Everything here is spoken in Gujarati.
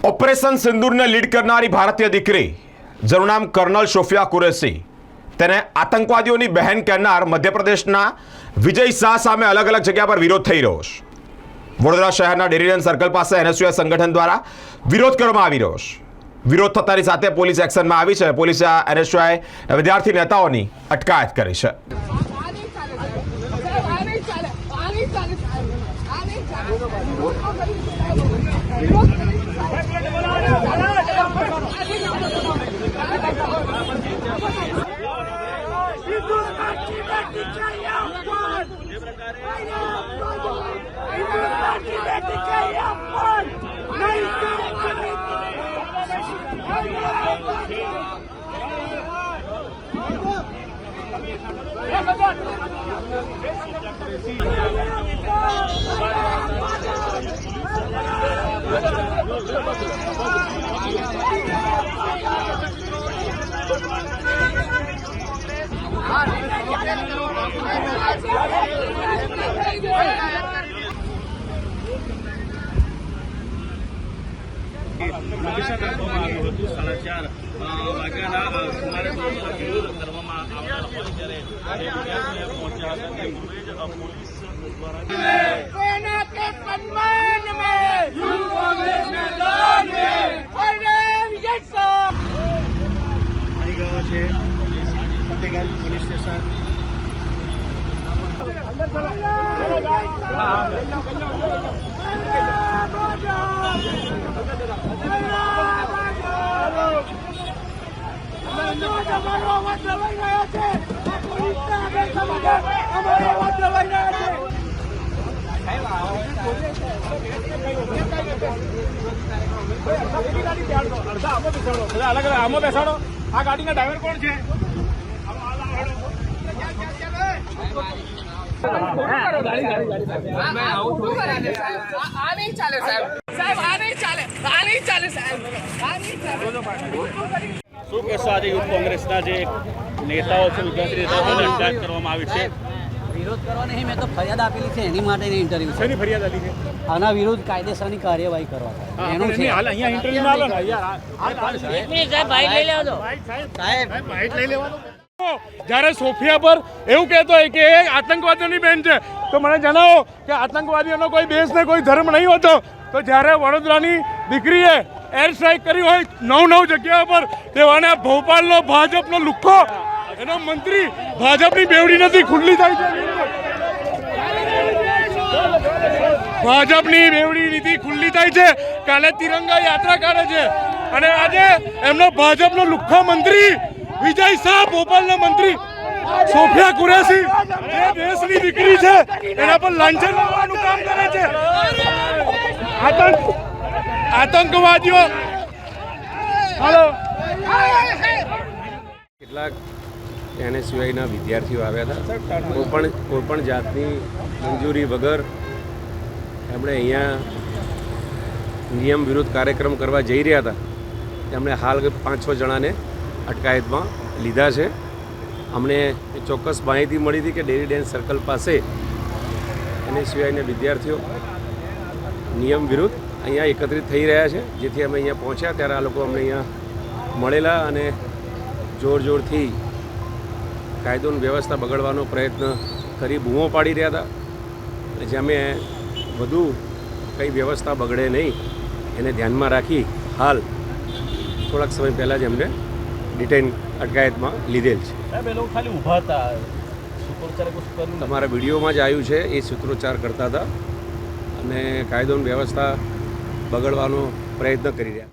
ઓપરેશન સિંદૂરને લીડ કરનારી ભારતીય દીકરી જેનું નામ કર્નલ સોફિયા કુરેશી તેને આતંકવાદીઓની બહેન કહેનાર મધ્યપ્રદેશના વિજય શાહ સામે અલગ અલગ જગ્યા પર વિરોધ થઈ રહ્યો છે। વડોદરા શહેરના ડેરીડન સર્કલ પાસે એનએસયુઆઈ સંગઠન દ્વારા વિરોધ કરવામાં આવી રહ્યો છે। વિરોધ થતાની સાથે પોલીસ એક્શનમાં આવી છે। પોલીસે એનએસયુઆઈ વિદ્યાર્થી નેતાઓની અટકાયત કરી છે। પોલીસ સ્ટેશન આમાં બેસાડો। આ ગાડીના ડ્રાઈવર કોણ છે? શું કહેશો આજે યુથ કોંગ્રેસના જે નેતાઓ છે, વિદ્યાર્થી નેતાઓને અટકાયત કરવામાં આવી છે? વિરોધ કરવા નહીં, મેં તો ફરિયાદ આપેલી છે એની માટેની ઇન્ટરવ્યુ છે। શેની ફરિયાદ આપી છે? આના વિરુદ્ધ કાયદેસરની કાર્યવાહી કરવા એનું છે। હાલ અહીંયા ઇન્ટરવ્યુ ના લો ને યાર, જ્યારે સોફિયા પર એવું કહેતો હોય કે એ આતંકવાદીઓની બેન છે, તો મને જણાવો કે આતંકવાદીઓનો કોઈ દેશ ને કોઈ ધર્મ નહીં હોતો, તો જ્યારે વડોદરાની દીકરીએ એર સ્ટ્રાઇક કરી હોય 9 જગ્યાઓ પર, તેવાને ભોપાલનો ભાજપનો લુખ્ખો એનો મંત્રી ભાજપની બેવડી નથી ખુલ્લી થાય છે। ભાજપની બેવડી નીતિ ખુલ્લી થાય છે। કાલે તિરંગા યાત્રા કાઢે છે અને આજે એમનો ભાજપનો લુખ્ખો મંત્રી વિજય શાહ, ભોપાલના મંત્રી સોફિયા કુરેશી, જે દેશની દીકરી છે એના પર લાંછન લાવવાનું કામ કરે છે। આતંકવાદીઓ કેટલાક એનએસયુઆઈના વિદ્યાર્થીઓ આવ્યા હતા। કોઈ પણ જાતની મંજૂરી વગર એમણે અહીંયા નિયમ વિરુદ્ધ કાર્યક્રમ કરવા જઈ રહ્યા હતા। તેમણે હાલ 5-6 જણાને અટકાયતમાં લીધા છે। અમને ચોક્કસ માહિતી મળી હતી કે ડેરી ડેન્સ સર્કલ પાસે એનએસયુઆઈના વિદ્યાર્થીઓ નિયમ વિરુદ્ધ અહીંયા એકત્રિત થઈ રહ્યા છે, જેથી અમે અહીંયા પહોંચ્યા ત્યારે આ લોકો અમને અહીંયા મળેલા અને જોરથી કાયદોની વ્યવસ્થા બગડવાનો પ્રયત્ન કરી બૂમો પાડી રહ્યા હતા। અને જે અમે વધુ કંઈ વ્યવસ્થા બગડે નહીં એને ધ્યાનમાં રાખી હાલ થોડાક સમય પહેલાં જ એમને ડિટેન અટકાયતમાં લીધેલ છે। તમારા વિડીયોમાં જ આવ્યું છે, એ સૂત્રોચ્ચાર કરતા હતા અને કાયદોની વ્યવસ્થા બગડવાનો પ્રયત્ન કરી રહ્યા।